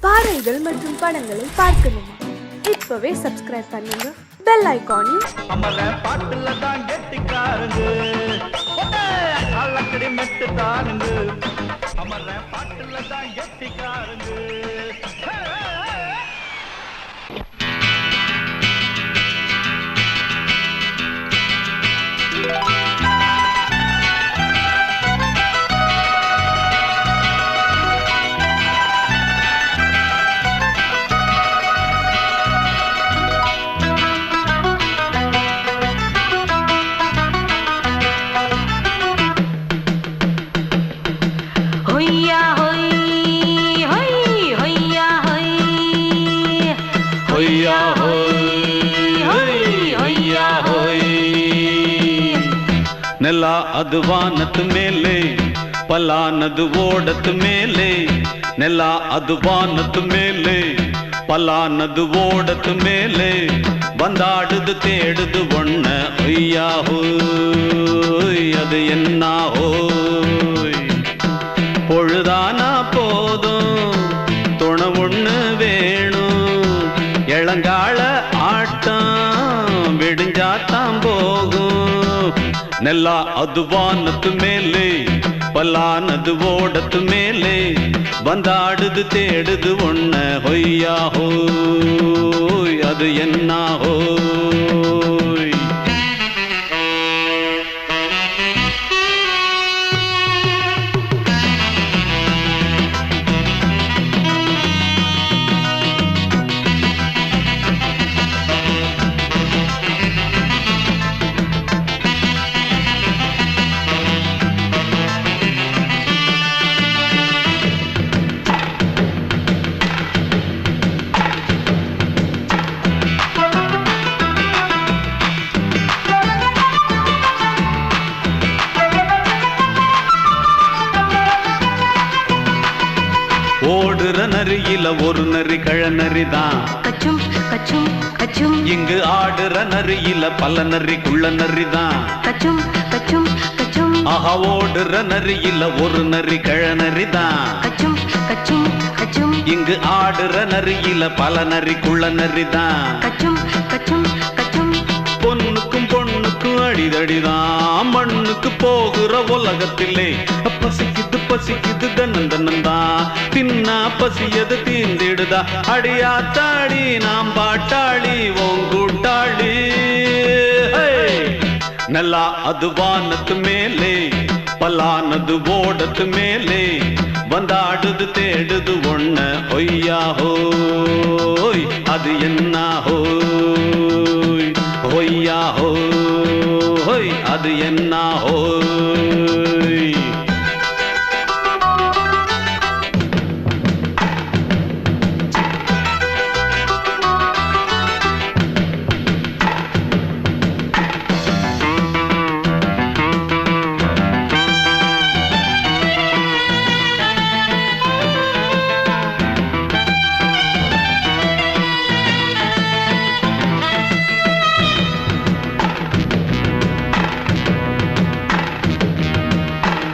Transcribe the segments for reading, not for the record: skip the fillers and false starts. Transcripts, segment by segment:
பாடல்கள் மற்றும் படங்களை பார்க்கணுமா? இப்பவே சப்ஸ்கிரைப் பண்ணுங்க, பெல் ஐகானையும் அமர பாட்டுல தான் கெட்டிக்காரங்க அல்லக்கடி மெட்டு தானுங்க அமர பாட்டுல தான் கெட்டிக்காரங்க ನೆಲ ಅದು ವಾನದ ಮೇಲೆ ಪಲಾನದು ಓಡದ ಮೇಲೆ ನೆಲ ಅದು ವಾನದ ಮೇಲೆ ಪಲಾನದು ಓಡದ ಮೇಲೆ ಬಂದಾಡುದು தேடுது ஒண்ண ஐயா ஹோய் அது என்ன ஹோய் பொழுதானா போதும் துணை ஒண்ணு வேணும் இளங்கால ஆட்டம் விடிஞ்சாத்தான் போகும் ನೆಲ ಅದು ವಾನದ ಮೇಲೆ ಪಲಾನದು ಓಡದ ಮೇಲೆ ಬಂದಾಡುದು தேடுது ஒண்ண ಹೊಯ್ಯಾ ಹೋಯ್ ಅದು என்ன ಹೋಯ್ ஓடுற நரியில ஒரு நரி கழநரிதான் கச்சும் கச்சும் கச்சும் இங்கு ஆடுற நரியில பல நரி குள்ள நரிதான் கச்சும் கச்சும் கச்சும் ஆஹா ஓடுற நரியில ஒரு நரி கழநரிதான் கச்சும் கச்சும் கச்சும் இங்கு ஆடுற நரியில பல நரி குள்ள நரிதான் கச்சும் கச்சும் கச்சும் பொண்ணுக்கும் பொண்ணுக்கும் அடிதடிதான் மண்ணுக்கு போகிற உலகத்திலே பசிக்குது பசிக்குது தன்னந்தனந்தான் தின்னா பசியது தீந்திடுதா அடியாத்தாடி நாம் பாட்டாளி ஓங்கூட்டாளி ನೆಲ ಅದು ವಾನದ ಮೇಲೆ ಪಲಾನದು ಓಡದ ಮೇಲೆ ಬಂದಾಡುದು தேடுது ஒண்ண ಹೊಯ್ಯಾ ಹೋಯ್ ಅದು என்ன ಹೋಯ್ ಹೊಯ್ಯಾ ಹೋಯ್ ಅದು என்ன ಹೋಯ್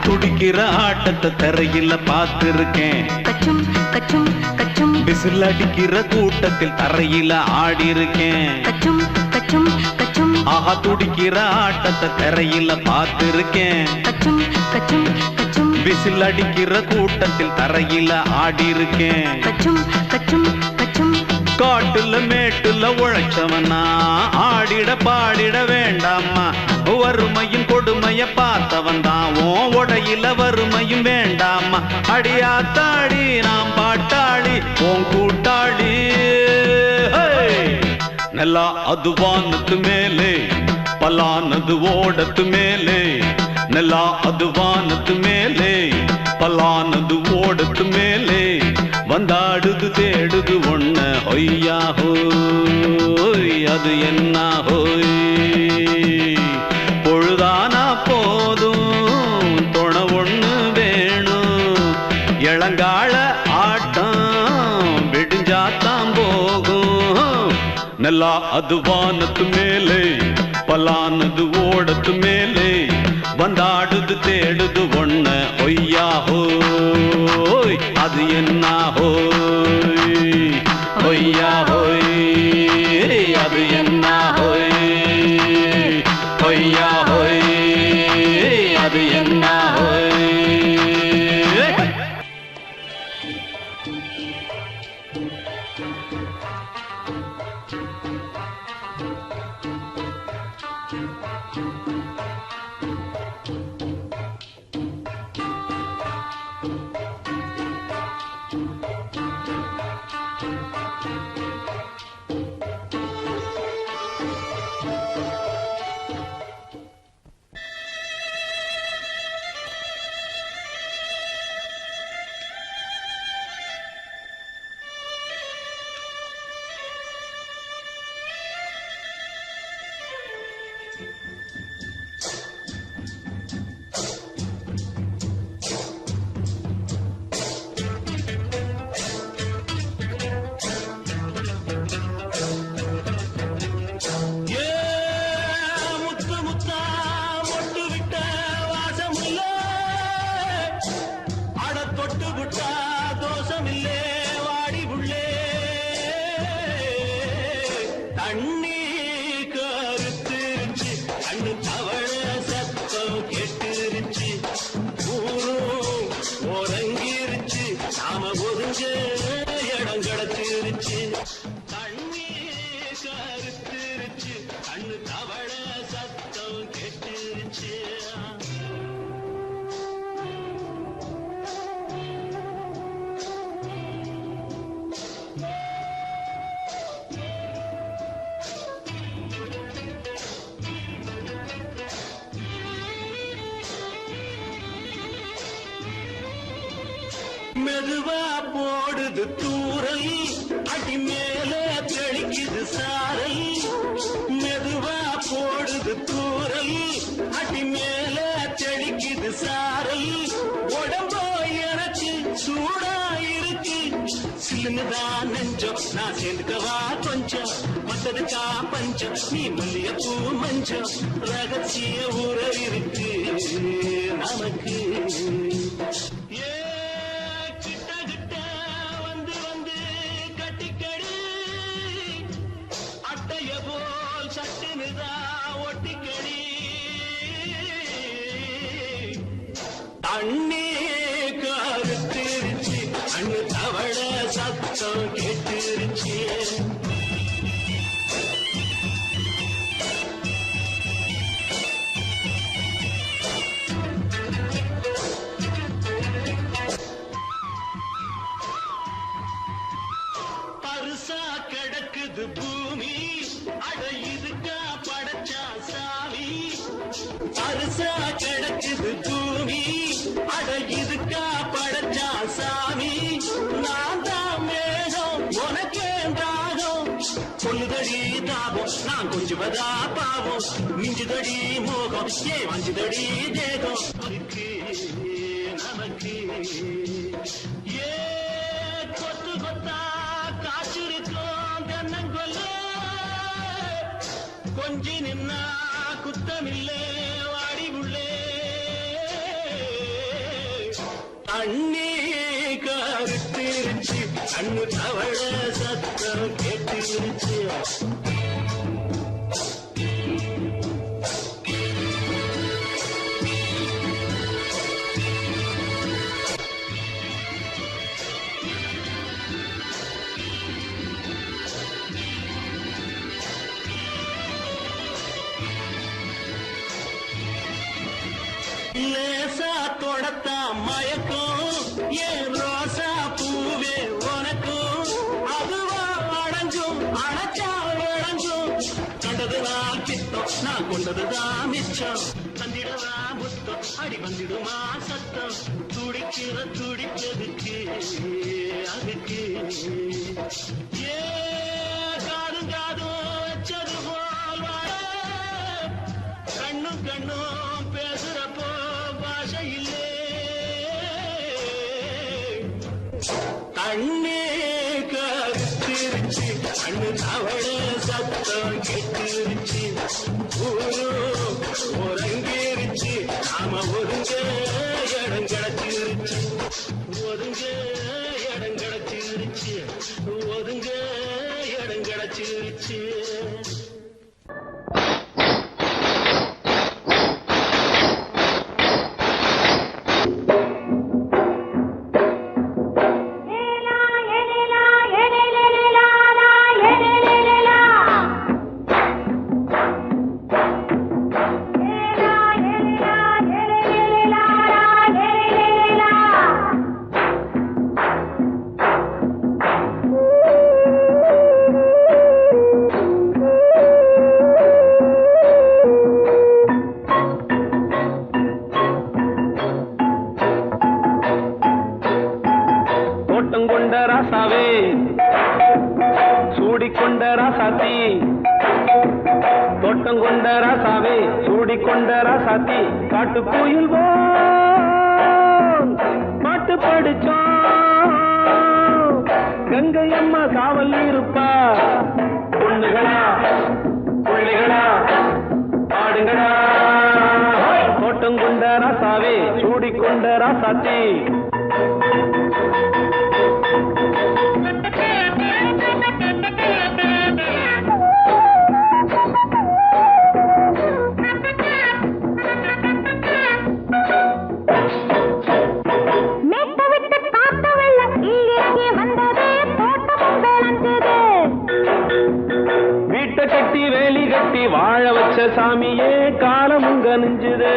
துடிக்கிற ஆட்டத்தை தரையில பார்த்திருக்கேன் கச்சும் கச்சும் கச்சும் விசில் அடிக்கிற கூட்டத்தில் தரையில ஆடி இருக்கேன் கச்சும் கச்சும் கச்சும் ஆஹா துடிக்கிற ஆட்டத்தை தரையில பார்த்திருக்கேன் கச்சும் கச்சும் கச்சும் விசில் அடிக்கிற கூட்டத்தில் தரையில ஆடி இருக்கேன் கச்சும் கச்சும் கச்சும் காட்டுல மேட்டுல உழைச்சவனா ஆடிட பாடிட வேண்டாமா வறுமையும் கொடுமைய பார்த்தவன் தான் உடையில வறுமையும் வேண்டாமா அடியாத்தாடி நாம் பாட்டாளி ஓன் கூட்டாளி ನೆಲ ಅದು ವಾನದ ಮೇಲೆ ಪಲಾನದು ಓಡದ ಮೇಲೆ ನೆಲ ಅದು ವಾನದ ಮೇಲೆ ಪಲಾನದು ಓಡದ ಮೇಲೆ ಬಂದಾಡುದು தேடுது ஒண்ண ಹೊಯ್ಯಾ ಹೋಯ್ அது என்ன ಹೋಯ್ பொழுதானா போதும் துணை ஒண்ணு வேணும் இளங்கால ஆட்டம் விடிஞ்சாத்தான் போகும் ನೆಲ ಅದು ವಾನದ ಮೇಲೆ ಪಲಾನದು ಓಡದ ಮೇಲೆ ಬಂದಾಡುದು தேடுது ஒண்ண ಹೊಯ್ಯಾ ಹೋಯ್ அது என்ன ಹೋಯ್ இடம் கிடைச்சிருச்சு தண்ணி கருத்துருச்சு கண்ணு தவள சத்தம் கெட்டுருச்சு மெதுவா போடுது தூரல் அடி மேல தெளிக்குது சாரல் மெதுவா போடுது தூரல் அடி மேல தெளிக்குது சாரல் உடம்போ எனக்கு சூடா இருக்கு சில்லுதான் நெஞ்சம் நான் சேர்ந்துக்கவா கொஞ்சம் மத்ததுக்கா பஞ்சம் நீ மல்லியப்பூ மஞ்சம் ரகசிய உறவு இருக்கு நமக்கு அண்ணே கருத்திருச்சு அண்ணு தவள சத்தம் கேட்டுருச்சு பரிசா கிடக்குது பூமி அட இதுக்கா படைச்சா சாமி பரிசா கிடக்குது பூமி அட இதுக்கா படைச்சா சாமி நான் தான் மேகம் உனக்கே தாகம் சொல்லுதடி தாபம் நான் கொஞ்சுவதா பாவம் மிஞ்சுதடி மோகம் ஏ வஞ்சுதடி தேகம் இருக்கு நமக்கு ஏ கொத்து கொத்தா காற்றிருக்கோம் தென்னங்கொல்ல கொஞ்சி நின்னா குத்தமில்லே வாடி உள்ளே அண்ணே கருத்திருச்சு கண்ணு தவள சத்தம் கேட்டுருச்சு லேசா தொடத்தா மயக்கும் ஏன் ரோசா பூவே உனக்கும் அதுவா அடைஞ்சும் அடைச்சா விளைஞ்சும் கண்டதுதான் கித்தம் நான் கொண்டதுதான் மிச்சம் தந்திடவா முத்தம் அடி வந்திடுமா சத்தம் துடிக்கிற துடிப்பதுக்கு அதுக்கு ஏ காதும் காதும் வச்சது போல் வாழ கண்ணும் கண்ணும் பேசுறப்போ பாஷை இல்லே கண்ணே கருத்திருச்சு கண்ணு தவள சத்தம் கெட்டுருச்சு ஊரு ஒருங்கிருச்சு நாம ஒருங்க இடம் கிடைச்சிருச்சு ஒருங்க இடம் கிடைச்சிருச்சு ஒருங்க இடம் கிடைச்சிருச்சு ஏலா சூடிக்கொண்ட ராசாத்தி தோட்டம் கொண்ட ராசாவே சூடிக்கொண்ட ராசாத்தி காட்டு கோயில் பாட்டு படிச்சோம் கங்கை அம்மா காவல் இருப்பா பொண்ணுகளா புள்ளிகளா ஆடுங்களா தோட்டம் கொண்ட ராசாவே சூடிக்கொண்ட ராசாத்தி வீட்டை கட்டி வேலி கட்டி வாழ வச்ச சாமியே காலமுங்க நெஞ்சுது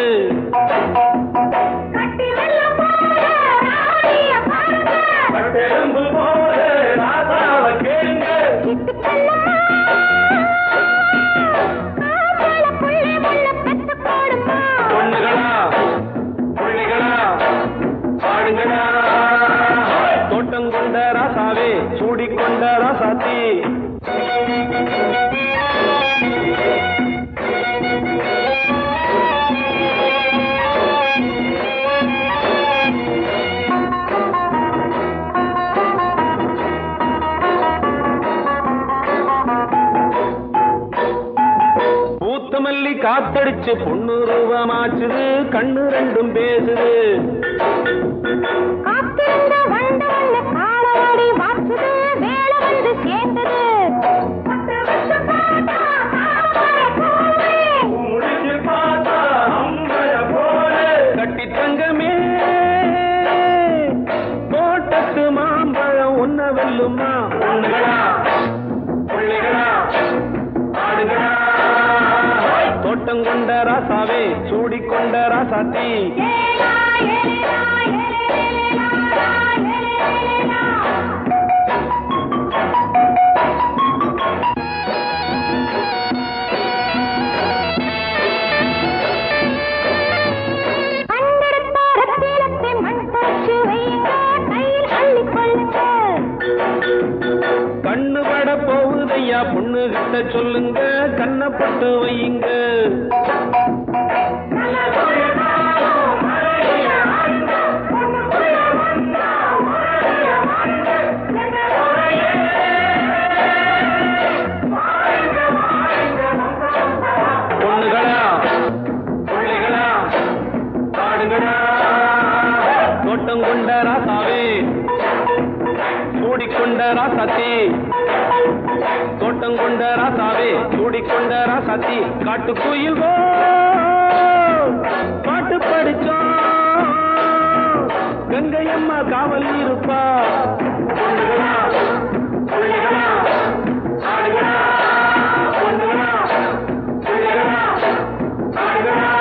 பொண்ணுகளா புள்ளிகளா ஆடுங்களா தோட்டம் கொண்ட ராசாவே சூடிக்கொண்ட ராசாத்தி பூத்தமல்லி காத்தடிச்சு பொண்ணு ரூபமாச்சுது கண்ணு ரெண்டும் பேசுது கட்டி தங்கமே தோட்டத்து மாம்பழம் ஒன்ன வெல்லுமா பொண்ணுகளா புள்ளிகளா ஆடுகளா தோட்டம் கொண்ட ராசாவே சூடிக்கொண்ட ராசாத்தி கண்ணு பட போகுதையா பொண்ணு கிட்ட சொல்லுங்க கண்ணப்பட்டு வையுங்க பொண்ணுகளா புள்ளிகளா ஆடுங்களா தோட்டம் கொண்ட ராசாவே சூடிக்கொண்ட ராசாத்தி தோட்டம் கொண்ட ராசாவே சூடிக்கொண்ட ராசாத்தி காட்டு கோயில் பாட்டு படிச்சோம் கங்கை அம்மா காவல் இருப்பா பொண்ணுகளா புள்ளிகளா ஆடுகளா பொண்ணுகளா புள்ளிகளா ஆடுகளா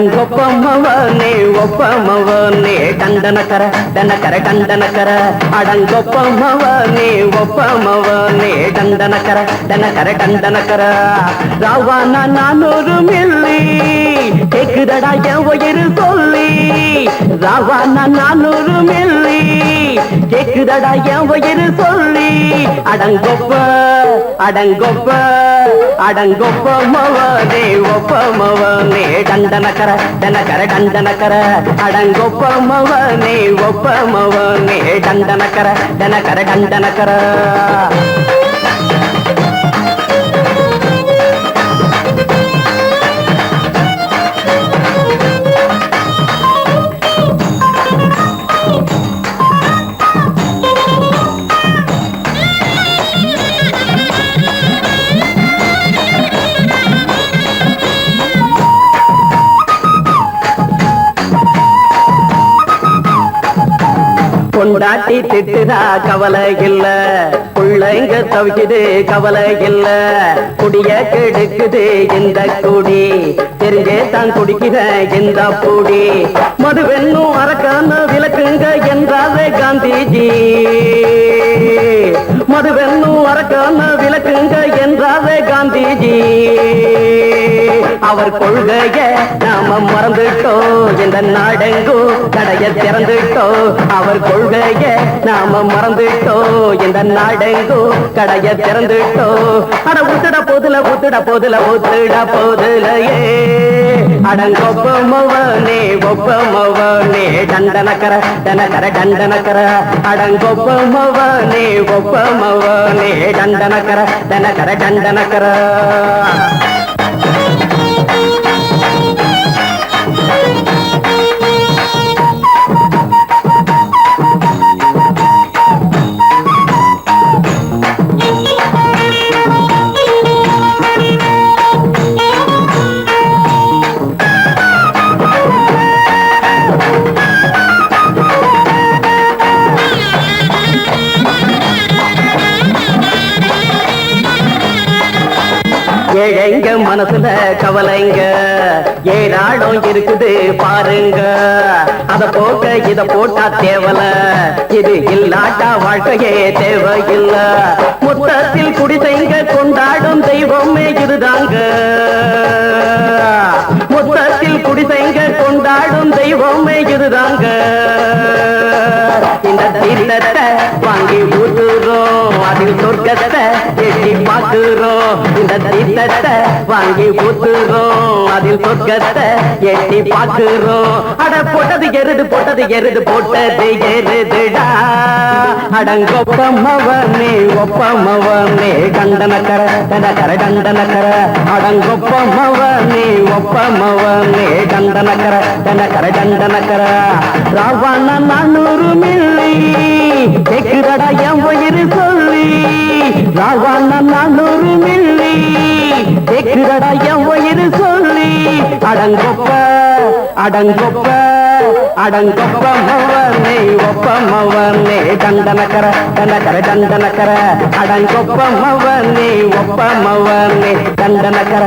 அடங்கொப்பமவனே ஒப்பமவனே டண்டனக்கர டனக்கர டண்டனக்கர அடங்கொப்பமவனே ஒப்பமவனே டண்டனக்கர டனக்கர டண்டனக்கர ராவானா 400 மில்லி கேக்குதடா என் உயிர் சொல்லி ராவானா 400 மில்லி கேக்குதடா என் உயிர் சொல்லி அடங்கொப்ப அடங்கொப்ப அடங்கொப்பமவனே ஒப்பமவனே டண்டனக்கர டனக்கர டண்டனக்கர அடங்கொப்பமவனே ஒப்பமவனே டண்டனக்கர டனக்கர டண்டனக்கர பொண்டாட்டி திட்டுதா கவலை இல்ல புள்ளைங்க தவிக்குது கவலை இல்ல குடிய கெடுக்குது இந்த குடி தெரிஞ்சே தான் குடிக்கிற இந்த பூடி மதுவென்னும் அரக்கான விளக்குங்க என்றாலே காந்திஜி மதுவென்னும் அரக்கான விளக்குங்க என்றாலே காந்திஜி அவர் கொள்கைய நாம மறந்துட்டோம் இந்த நாடெங்கும் கடைய திறந்துட்டோம் அவர் கொள்கைய நாம மறந்துட்டோம் இந்த நாடெங்கும் கடைய திறந்துட்டோம் அட ஊத்துட போதுல ஊத்துலையே அடங்கொப்பமவனே ஒப்பமவனே டண்டனக்கர டனக்கர அடங்கொப்பமவனே ஒப்பமவனே டண்டனக்கர ஏழைங்க மனசுல கவலைங்க ஏராளம் இருக்குது பாருங்க அத போக்க இத போட்டா தேவல இது இல்லாட்டா வாழ்க்கையே தேவையில்ல மொத்தத்தில் குடிசைங்க கொண்டாடும் தெய்வமே இதுதாங்க மொத்தத்தில் குடிசைங்க கொண்டாடும் தெய்வமே இதுதாங்க இந்த தீர்த்தத்தை வாங்கி ஊத்துறோம் அதில் சொர்க்கத்தை எட்டி பார்க்கிறோம் இந்த தீர்த்தத்தை வாங்கி ஊத்துறோம் அதில் சொர்க்கத்தை எட்டி பார்க்கிறோம் அட போட்டது எருது போட்டது எருதுடா அடங்கொப்பமவனே ஒப்பமவனே டண்டனக்கர அடங்கொப்பமவனே ஒப்பமவனே டண்டனக்கர ராவண 400 மில்லி கேக்குதடா என் வயிறு சொல்லி ராவண 400 மில்லி கேக்குதடா என் வயிறு சொல்லி அடங்கொப்பமவனே ஒப்பமவனே டண்டனக்கர அடங்கொப்பமவனே ஒப்பமவனே டண்டனக்கர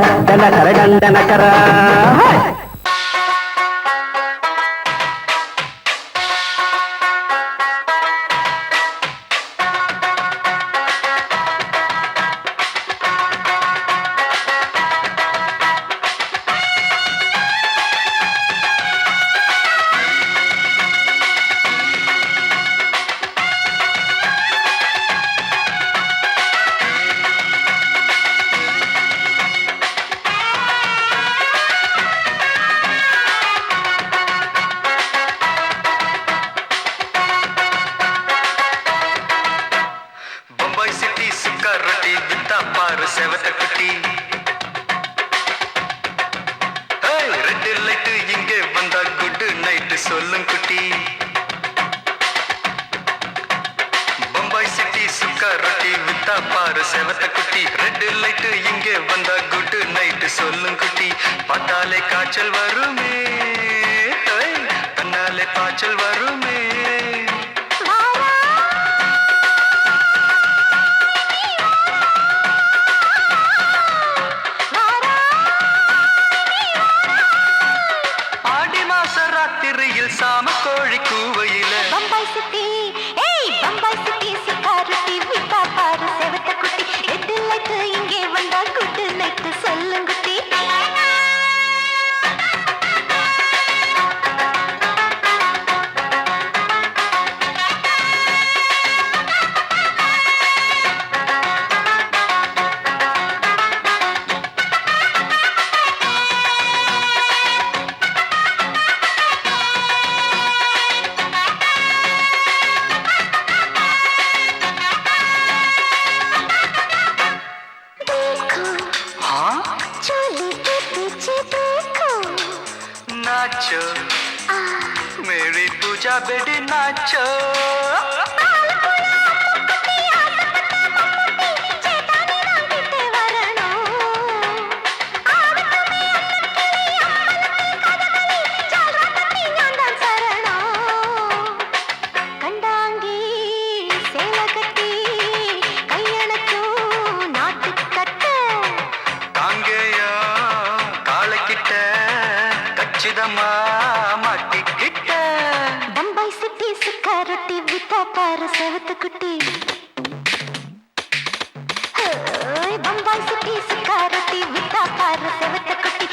செவத்த குட்டி ரெட் லைட் இங்கே வந்தா குட் நைட் சொல்லும் குட்டி பம்பாய் சிட்டி சுக்கா ரொட்டி வித்தா பாரு செவத்த குட்டி ரெட் லைட் இங்கே வந்தா குட் நைட் சொல்லும் குட்டி பார்த்தாலே காய்ச்சல் வருமே தன்னாலே பாய்ச்சல் வருமே சாம கோழி கூவையில பம்பாய் சிட்டி சிக்காரட்டி விட்டா பாரு செவத்த குட்டி ரெட் லைட் இங்கே வந்தா குட் நைட் சொல்லுங்குட்டி नाचो मेरी पूजा बेटी नाचो பம்பாய் சிட்டி சிக்காரட்டி வித்தா பாரு செவத்த குட்டி பம்பாய் சிட்டி சிக்காரட்டி வித்தா பாரு செவத்த குட்டி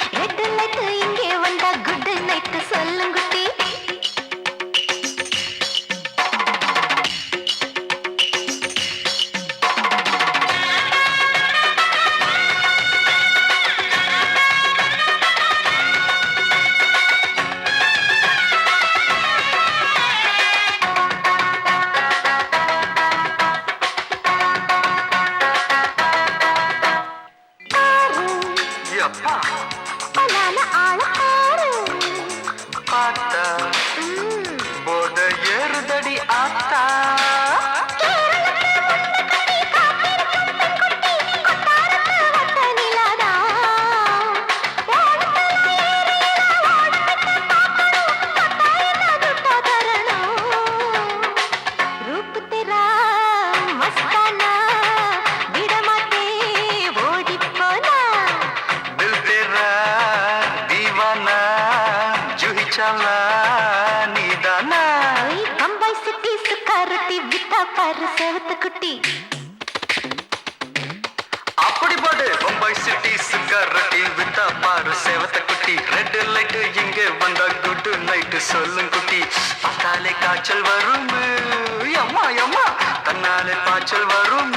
சூப்பரான ஆள பாரு பார்த்தா போத ஏறுதடி ஆத்தா குட்டி அப்படி போடு பம்பாய் சிட்டி சுக்கரட்டி வித்தா பாரு சேவத்த குட்டி ரெட் லைட் இங்கே வந்தா குட் நைட் சொல்லும் குட்டி பார்த்தாலே காய்ச்சல் வரும் அம்மா அம்மா தன்னாலே பாய்ச்சல் வரும்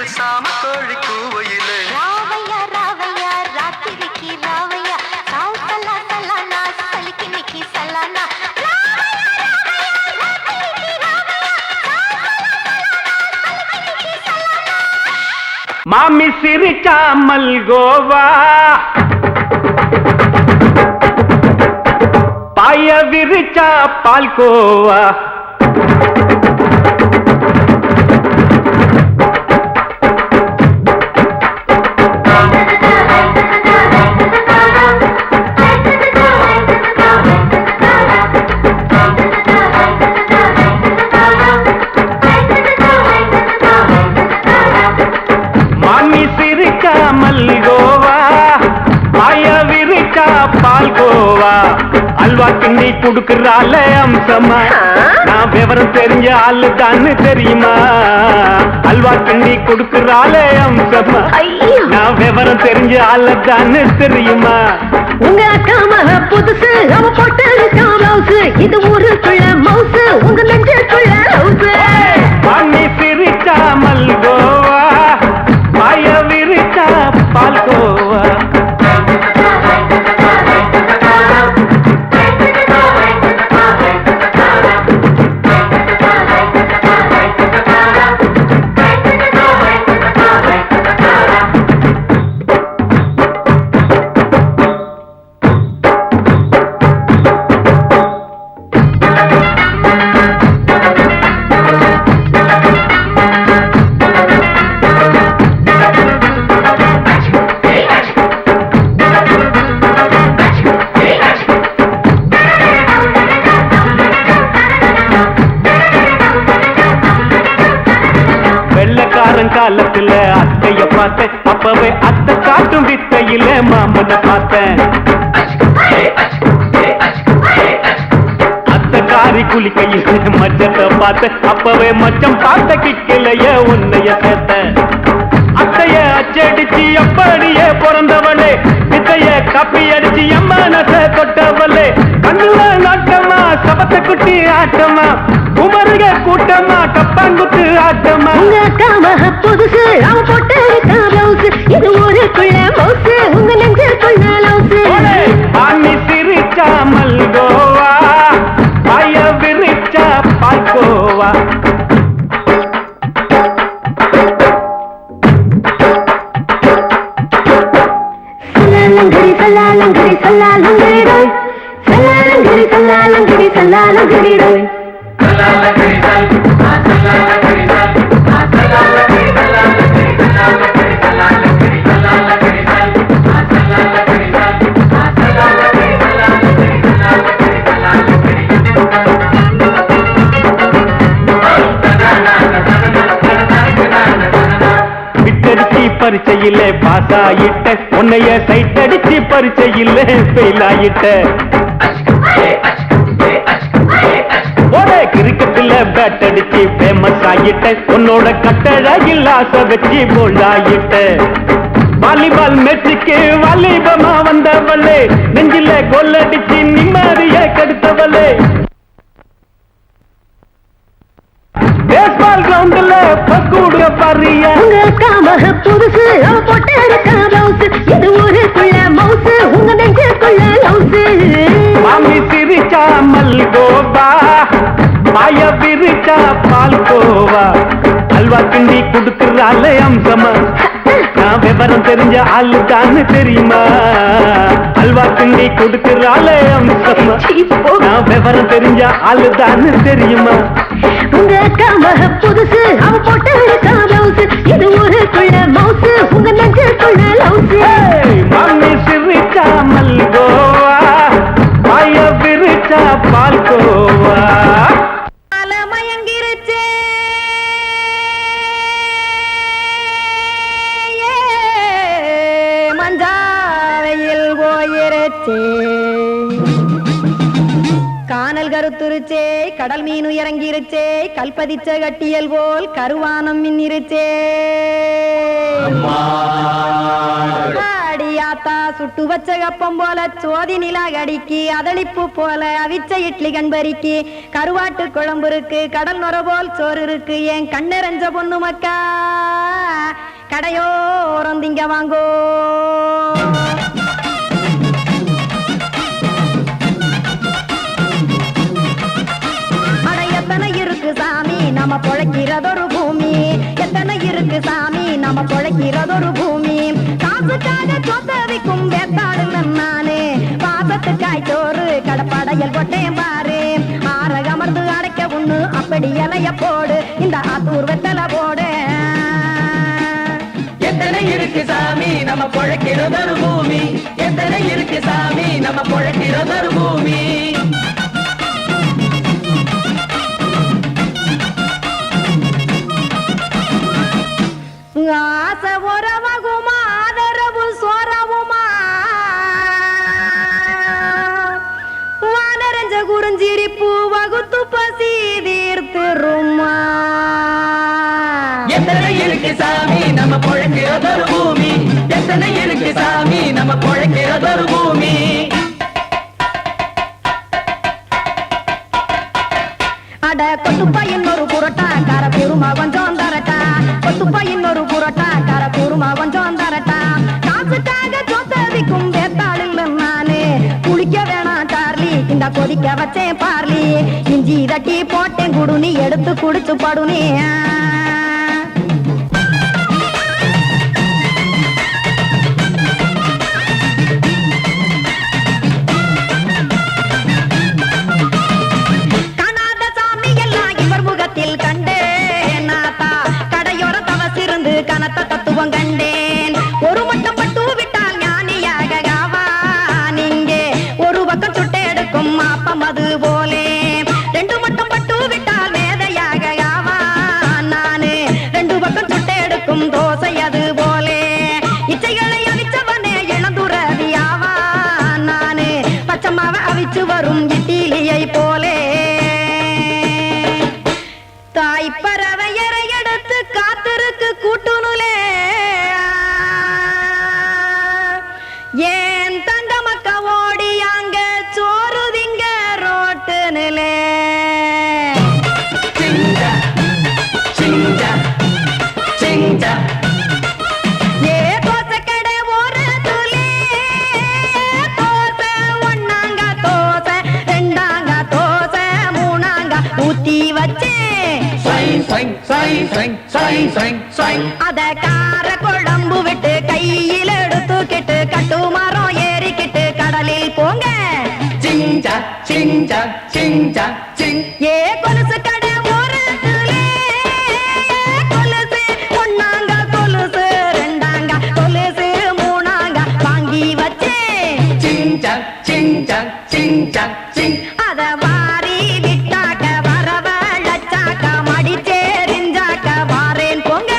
சாம கோழி கூவையிலே ராவையா ராவையா ராத்திரிக்கு ராவையா சால் சலா சலானா சலிக்கு நிக்கி சலானா மாமி சிரிச்சா மல்கோவா பாய விரிச்சா பால்கோவா அல்வா கிண்ணி குடுக்கறால அம்சமா நான் விவரம் தெரிஞ்ச ஆளு தான்னு தெரியுமா அல்வா கிண்ணி குடுக்கறால அம்சமா நான் விவரம் தெரிஞ்ச ஆளு தான்னு தெரியுமா உங்க அக்கா மக புதுசு அவ போட்டு பிளவுஸ் இது ஊருக்குள்ள மவுசு உங்க நெஞ்சுக்குள்ள ஹவுஸ் பாணி சிரிச்சா மல்கோவா பாய விரிச்சா பால்கோவா காலத்துல அத்தைய பார்த்தேன் அப்பவே அத்தை காட்டும் வித்தையில மாமனை பார்த்தேன் அத்தை காரி குளிக்கையில் மச்சத்தை பார்த்தேன் அப்பவே மச்சம் பார்த்த கிக்கலைய உன்னைய சேர்த்தேன் அத்தைய அச்சடிச்சு அப்படியே பிறந்தவளே வித்தைய காப்பி அடிச்சு எம்மனச தொட்டவளே கண்ணுல நாட்டமா சபத்தை குட்டி ஆட்டமா குமருக கூட்டமா கப்பாங்குத்து ஆட்டமா உங்க அக்கா மக புதுசு அவ போட்டு பிளவுஸ் இது ஊருக்குள்ள மவுசு உங்க நெஞ்சுக்குள்ள லவுசு பாணி சிரிச்சா மல்கோவா பாய விரிச்சா பால்கோவா சல்லாலங்கடி சல்லாலங்கடி சல்லாலங்கடி சல்லாலங்கடி சல்லாலங்கடி பரீட்சையில பாஸ் ஆயிட்ட உன்னைய சைட் அடிச்சு பரீட்சையில ஃபெயில் ஆயிட்ட கிரிக்கெட்ல பேட் அடிச்சு ஃபேமஸ் ஆயிட்ட உன்னோட கட்டழகில் ஆசை வச்சு போல்ட் ஆயிட்ட வாலிபால் மேட்சுக்கு வாலிபமா வந்தவளே நெஞ்சில கோல் அடிச்சு நிம்மதிய கெடுத்தவளே பேஸ்பால் கிரவுண்ட்ல பக்கூடுற பாரியா உங்க அக்கா மக புதுசு அவ போட்டு பிளவுஸ் இது ஊருக்குள்ள மவுசு உங்க நெஞ்சுக்குள்ள லவுசு சிரிச்சா மல்கோவா பாய விரிச்சா பால்கோவா அல்வா கிண்டி குடுக்கறால அம்சமா நான் விவரம் தெரிஞ்ச ஆளு தான்னு தெரியுமா அல்வா கிண்டி குடுக்கறால அம்சமா நான் விவரம் தெரிஞ்ச ஆளு தான்னு தெரியுமா உங்க அக்கா மக புதுசு அவ போட்டு இருக்கா பிளவுஸ் இது ஊருக்குள்ள மவுசு உங்க நெஞ்சுக்குள்ள லவுஸ் மாமி சிரிச்சா மல்கோவா பாய விரிச்சா பால்கோவா மயங்கிருச்சே மஞ்சாவையில் போயிருச்சே கானல் கருத்துருச்சே கடல் மீன் இறங்கிருச்சே கல்பதிச்ச கட்டியல் போல் கருவானம் மின்னிருச்சே அடியாத்தா சுட்டு வச்ச கப்பம் போல சோதி நிலா கடிக்கு அதளிப்பு போல அவிச்ச இட்லி கண்பறிக்கு கருவாட்டு குழம்பு இருக்கு கடல் நொர போல் சோறு இருக்கு என் கண்ணெரஞ்ச பொண்ணு மக்கா கடையோரம் திங்க வாங்கோ எத்தனை இருக்கு சாமி நம்ம பொழைக்கிறதொரு பூமி எத்தனை இருக்கு சாமி நம்ம பொழைக்கிறதொரு பூமி காசுக்காக சொத்தவிக்கும் வேத்தாடுங்க நானே பாசத்துக்காய் சோறு கடப்படையல் கொட்டேன் பாரு ஆரகமர்ந்து அடைக்க ஒண்ணு அப்படி இலைய போடு இந்த ஆத்தூர் வெத்தலை போடு எத்தனை இருக்கு சாமி நம்ம பொழைக்கிறதொரு பூமி எத்தனை இருக்கு சாமி நம்ம பொழைக்கிறதொரு பூமி ஆசை உறவகுமா ஆதரவு சோறவுமா வானரஞ்ச குறிஞ்சிரிப்பு வகுத்து பசி தீர்த்துருமா எத்தனை இருக்கு சாமி நம்ம பொழைக்கிறதொரு பூமி எத்தனை இருக்கு சாமி நம்ம பொழைக்கிறதொரு பூமி அட கொத்துப்பா இன்னொரு புரோட்டா கார பெருமா கொஞ்சம் தரட்டா கொத்துப்பா இன்னொரு புரோட்டா கார பெருமா கொஞ்சம் தரட்டா காசுக்காக சொத்தவிக்கும் வேத்தாளில் நானு குளிக்க வேணாம் சார்லி இந்த கொதிக்க வச்சேன் பார்லி இஞ்சி தட்டி போட்டேன் குடுனி எடுத்து குடிச்சு படுனி கனத்த தத்துவம் கண்டேன் ஒரு மட்டம் பட்டு விட்டால் ஞானியாக நீங்கே ஒரு பக்கம் சுட்டு எடுக்கும் மாப்பம் அது போலே ரெண்டு மட்டம் பட்டு விட்டால் மேதையாக நானு ரெண்டு பக்கம் சுட்டு எடுக்கும் தோசை அது போலே இச்சைகளை அவிச்சவனே இளந்துறவியாவா நானு பச்சமாவ அவிச்சு வரும் இட்டிலியை போலே தாய் பறவையரை எடுத்து காத்திருக்கு கூட்டுனுலே ஏன் தங்க மக்க ஓடி அங்க சோறுதிங்க ரோட்டு நிலே ஏ தோசை கடை ஒரு துளி தோசை ஒன்னாங்க தோசை ரெண்டாங்க தோசை மூணாங்க ஊத்தி வச்சே அத கார குழம்பு விட்டு கையில் எடுத்துக்கிட்டு கட்டு மரம் ஏறிக்கிட்டு கடலில் போங்க ஏ கொலுசு கடை ஒரு கொலுசு ஒன்னாங்க கொலுசு ரெண்டாங்க கொலுசு மூணாங்க வாங்கி வச்சே அத வாரி விட்டாக்க வரவழைச்சாக்க மடிச்சேரிஞ்சாக்க வாரேன் போங்க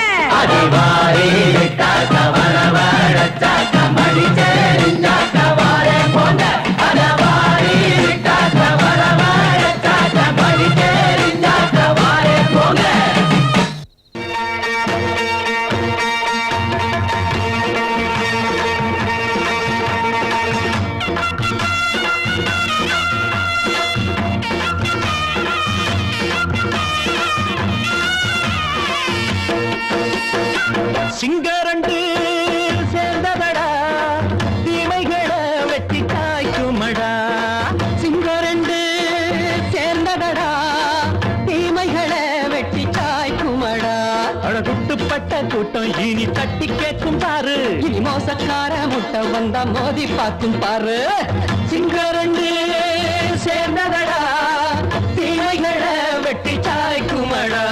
கூட்டம் இனி தட்டி கேட்கும் பாரு. இனி மோசக்கார முட்டை வந்தா மோதி பார்க்கும் பாரு. சிங்கரண்டு சேர்ந்ததடா தீமைகளை வெட்டி சாய்க்குமடா.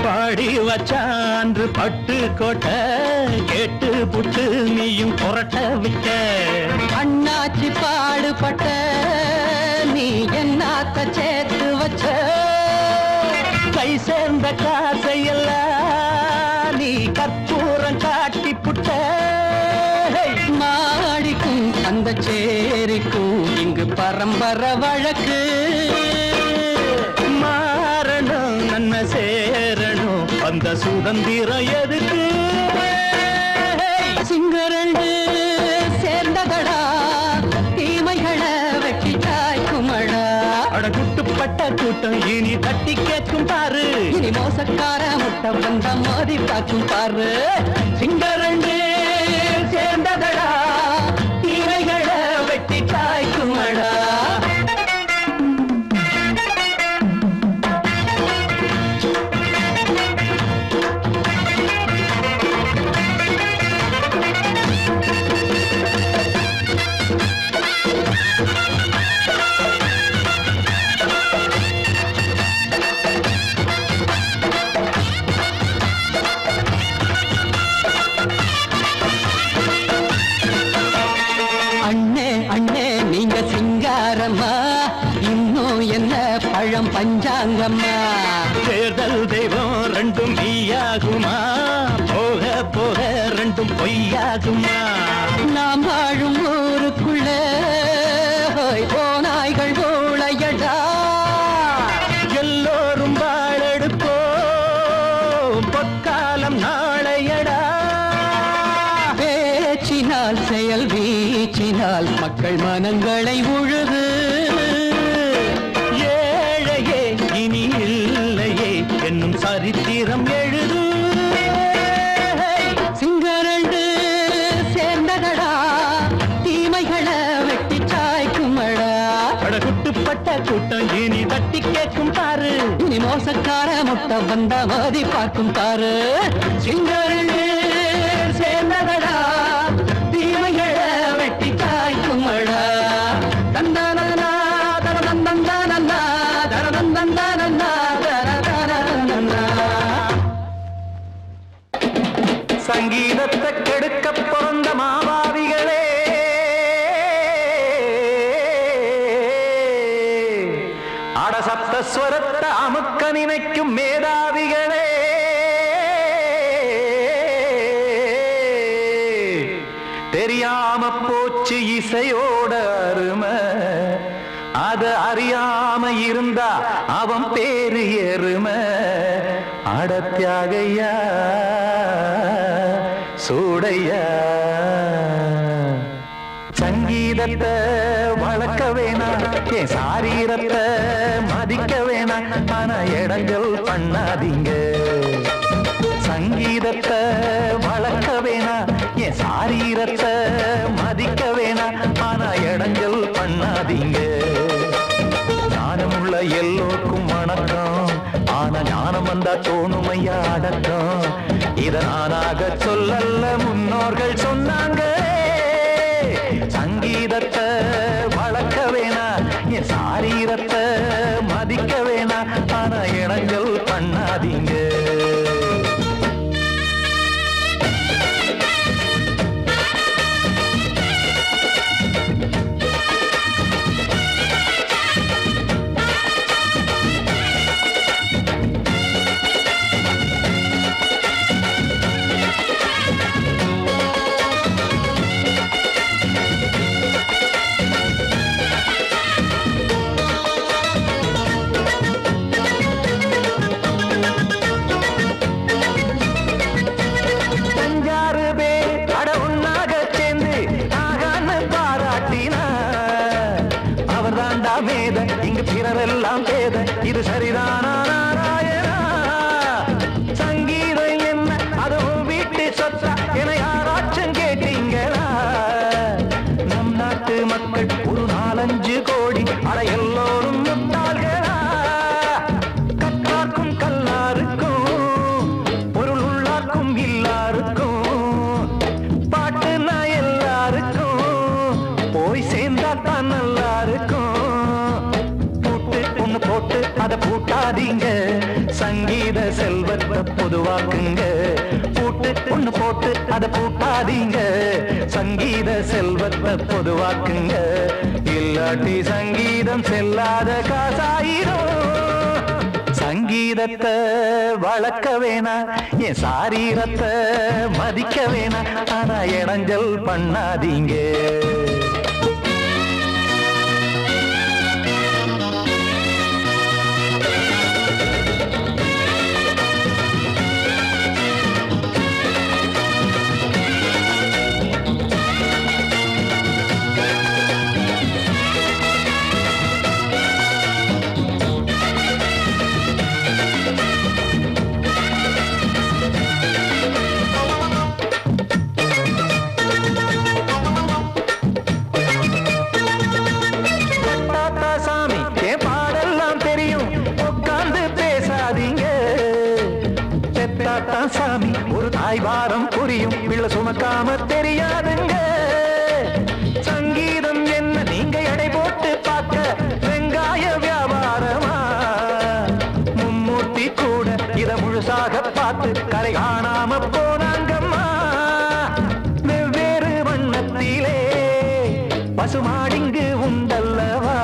பாடி வச்சான்று பட்டு கோட்டை கேட்டு புட்டு நீயும் புரட்ட விட்ட. அண்ணாச்சி பாடுபட்ட நீ என்னாத்த சேர்த்து வச்ச. கை சேர்ந்த காசையெல்லாம் நீ கற்பூரம் காட்டி புட்ட. மாடிக்கும் அந்த சேரிக்கும் இங்கு பரம்பரை வழக்கு. மாறணும் நன்மை சேரணும் அந்த சுதந்திரம் எதுக்கு. சிங்கரண்டு சேர்ந்ததடா தீமைகளை வெட்டி சாய்க்குமடா. அடகுட்டுப்பட்ட கூட்டம் இனி தட்டி கேட்கும் பாரு. இனி மோசக்கார முட்டை வந்த மோதி பார்க்கும் பாரு. சிங்கரண்டு சேர்ந்ததடா தீமைகளை வெட்டி சாய்க்குமடா. பழம் பஞ்சாங்கம்மா. தேர்தல் தெய்வம் ரெண்டும் மெய்யாகுமா போக போக ரெண்டும் பொய்யாகுமா. நாம் வாழும் ஊருக்குள்ள போனாய்கள் ஊழையடா. எல்லோரும் வாழெடுப்போம் பொற்காலம் நாளையடா. பேச்சினால் செயல் வீச்சினால் மக்கள் மனங்களை உழுது. இனி இல்லையே என்னும் சரித்திரம் எழுது. சிங்கரண்டு சேர்ந்ததடா தீமைகளை வெட்டி சாய்க்குமடா. அடகுட்டுப்பட்ட கூட்டம் இனி தட்டி கேட்கும் பாரு. இனி மோசக்கார முட்டை வந்த மோதி பார்க்கும் பாரு. சிங்கரண்டு சேர்ந்ததடா தீமைகளை வெட்டி சாய்க்குமடா. தந்தானா தரதந்தந்தானா தரதந்தந்தானா தரதந்தனா. சங்கீதத்தை கெடுக்க பிறந்த மாவாவிகளே, அடசப்த ஸ்வரத்தை அமுக்க நினைக்கும் மேதாவிகளே, தெரியாம போச்சு இசையோட அருமை. அத அறியாம இருந்தா அவன் பேரு எருமை. அடத்தியாகையா சூடையா. சங்கீதத்தை வளர்க்க வேணாம், என் சாரீரத்தை மதிக்க வேணாம், ஆனா இடங்கள் பண்ணாதீங்க. சங்கீதத்தை வளர்க்க வேணாம், என் சாரீரத்தை மதிக்க வேணாம், ஆனா இடங்கள் பண்ணாதீங்க. ஞானமுள்ள எல்லோருக்கும் வணக்கம், ஆனா ஞானம் வந்தா தோணுமையா அடக்கம். இத நானாக சொல்லல்ல முன்னோர்கள் சொன்னாங்க. சங்கீதத்தை வளர்க்க வேணா, என் சாரீரத்தை மதிக்க வேணா, ஆனா இடங்கள் பண்ணாதீங்க. பொதுவாக்குங்க பூட்டு ஒண்ணு போட்டு அதை பூட்டாதீங்க சங்கீத செல்வத்தை பொதுவாக்குங்க இல்லாட்டி சங்கீதம் செல்லாத காசாயிரும் சங்கீதத்தை வளர்க்க வேணா என் சாரீரத்தை மதிக்க வேணா ஆனா இடைஞ்சல் பண்ணாதீங்க சாமி ஒரு தாய்வாரம் புரியும் பிள்ளை சுமக்காம தெரியாதுங்க சங்கீதம் என்ன நீங்க எடை போட்டு பார்க்க வெங்காய வியாபாரமா மும்மூர்த்தி கூட இத முழுசாக பார்த்து கரை காணாம போனாங்கம்மா வெவ்வேறு வண்ணத்திலே பசுமாடிங்கு உண்டல்லவா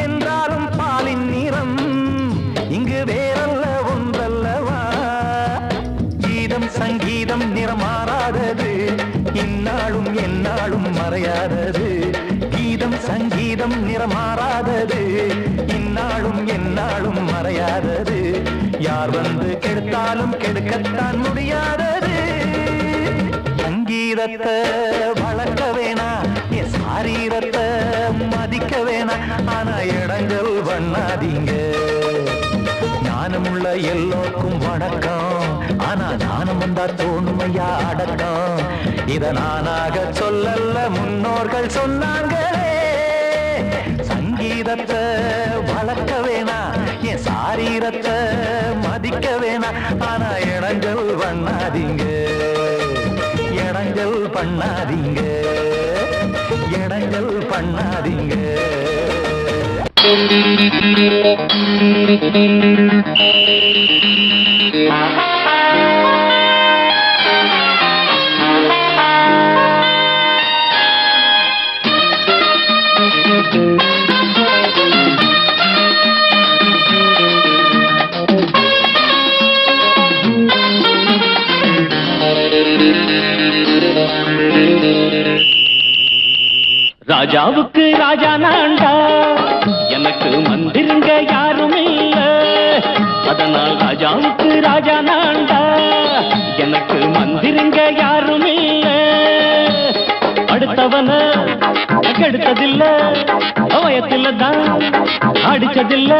என்றாலும் பாலின் நிறம் இங்கு வேறல்ல ஒன்றல்லவா சங்கீதம் நிறமாறாதது இந்நாளும் எந்நாளும் மறையாதது கீதம் சங்கீதம் நிறமாறாதது இந்நாளும் எந்நாளும் மறையாதது யார் வந்து கெடுத்தாலும் கெடுக்கத்தான் முடியாதது சங்கீதத்தை வளர்க்க வேணா என் சாரீரத்தை மதிக்க வேணா ஆனா இடங்கள் பண்ணாதீங்க ஞானமுள்ள எல்லோருக்கும் வணக்கம் ஆனா ஞானம் வந்தா தோணுமையா அடக்கம் இத நானாக சொல்லல்ல முன்னோர்கள் சொன்னாங்களே சங்கீதத்தை வளர்க்க வேணா என் சாரீரத்தை மதிக்க வேணா ஆனா இடங்கள் பண்ணாதீங்க இடங்கள் பண்ணாதீங்க இடங்கள் பண்ணாதீங்க ராஜாவுக்கு ராஜா நான்டா எனக்கு மந்திருங்க யாரும் இல்ல அதனால் ராஜாவுக்கு ராஜா நான்டா எனக்கு மந்திருங்க யாரும் இல்ல அடுத்தவன கெடுத்ததில்ல வயத்துல தான் அடிச்சதில்ல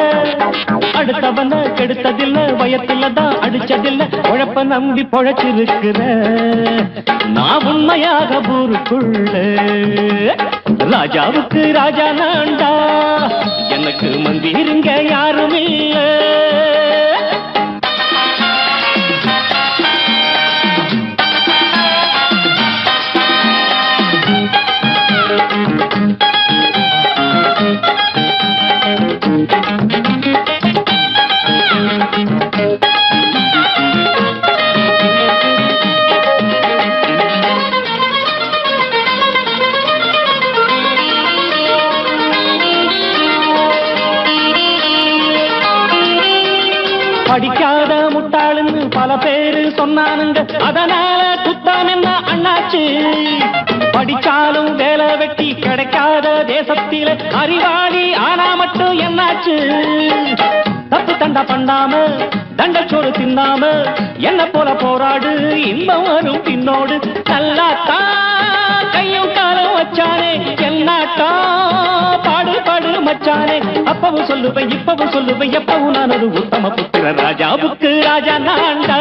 அடுத்தவன கெடுத்ததில்ல வயத்துல தான் அடிச்சதில்ல உழப்ப நம்பி பொழைச்சிருக்கிற நான் உண்மையாக ஊருக்குள்ள ராஜாவுக்கு ராஜா நான்டா எனக்கு மந்திருங்க யாரும் இல்ல படிக்காத முட்டாளுன்னு பல பேரு சொன்னானுங்க அதனால குத்தம் என்ன அண்ணாச்சு படிச்சாலும் வேலை வெட்டி கிடைக்காத தேசத்தில அறிவாளி ஆனா மட்டும் என்னாச்சு தப்பு தண்டா பண்ணாம தண்டச்சோறு தின்னாம என்ன போல போராடு இன்பம் வரும் பின்னோடு நல்லாத்தான் கையும் காலம் வச்சானே என்னாட்டா பாடு பாடு மச்சானே அப்பவும் சொல்லுவேன் இப்பவும் சொல்லுவேன் எப்பவும் நான் ஒரு உத்தம புத்திர ராஜாவுக்கு ராஜா நான்டா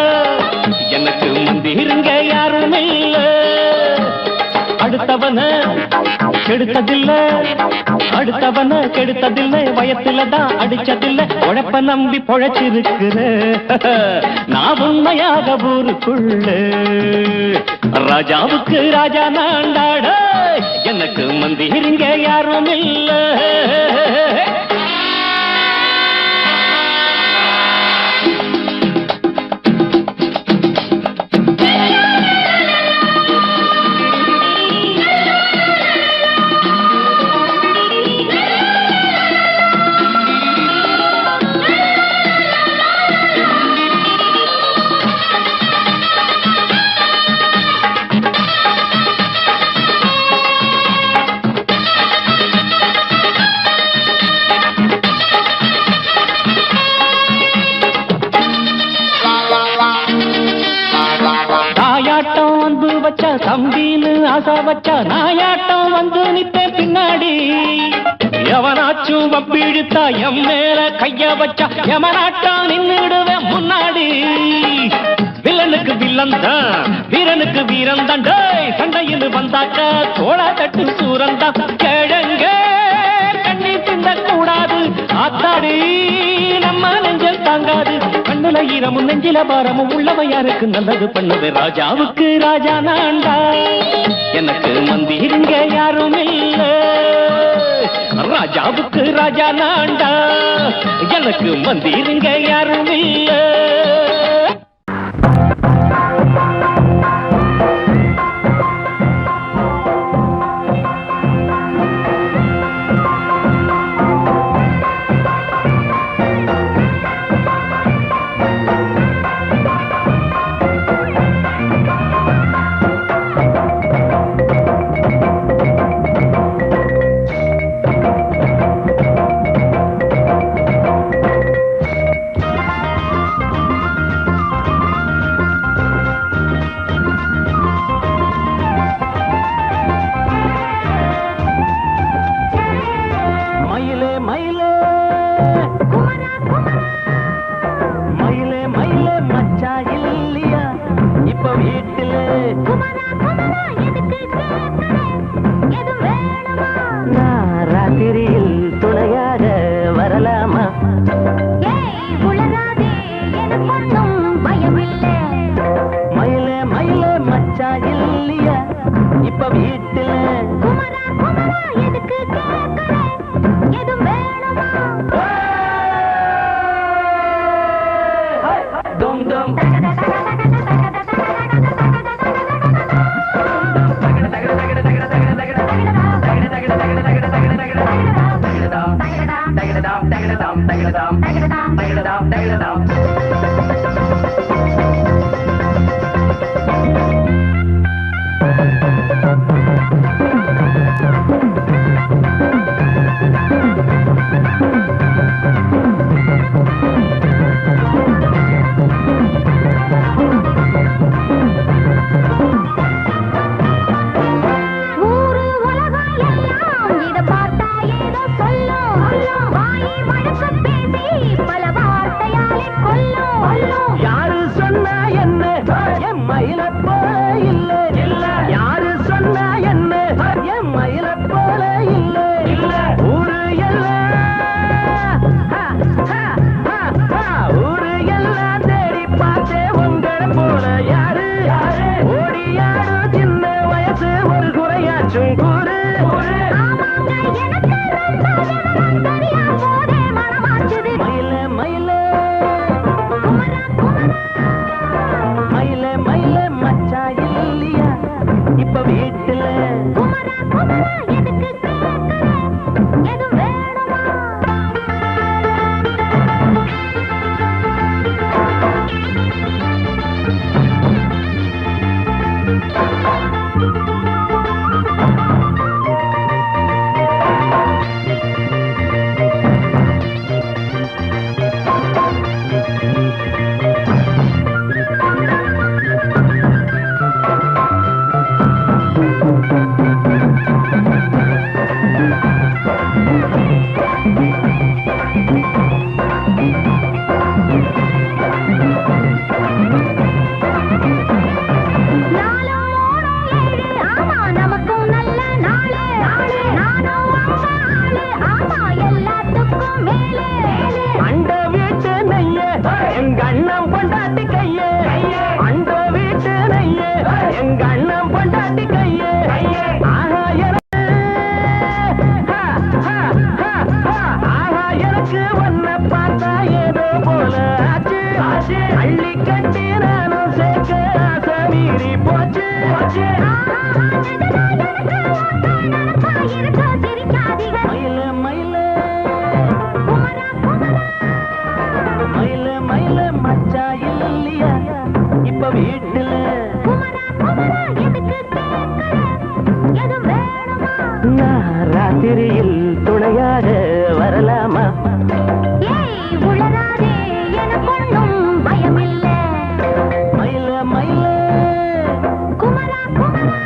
எனக்கு மந்திருங்க யாரும் இல்ல அடுத்தவன கெடுத்ததில்ல அடுத்தவன கெடுத்ததில்லை வயத்துல தான் அடிச்சதில்ல உழைப்ப நம்பி பொழைச்சிருக்கிற நான் உண்மையாக ஊருக்குள்ள ராஜாவுக்கு ராஜா நான்டாட எனக்கு மந்திருங்க யாரும் இல்ல வச்சா தம்பின்னு ஆசா வச்சா நாயாட்டம் வந்து நிப்பேன் பின்னாடி. எவனாச்சும் வப்பிழுத்தா எம் மேல கைய வச்சா எவனாட்டம் நின்னுடுவேன் முன்னாடி. வில்லனுக்கு வில்லன் தான், வீரனுக்கு வீரன் தான். சண்டையில் வந்தாக்க தோளா தட்டு சூரன் தான். கிழங்க கண்ணி தின்ன கூடாது ஆத்தாடி, நம்ம நெஞ்சல் தாங்காது. கண்ணுல ஈரமும் நெஞ்சில பாரமும் உள்ளவ யாருக்கு நல்லது பண்ணுது. ராஜாவுக்கு ராஜா நான்டா, எனக்கு மந்திருங்க யாரும் இல்ல. ராஜாவுக்கு ராஜா நான்டா, எனக்கு மந்திருங்க யாரும் இல்ல. ராத்திரியில் துணையாக வரலாமா? பயமில்லை மயில மயில குமரா குமரா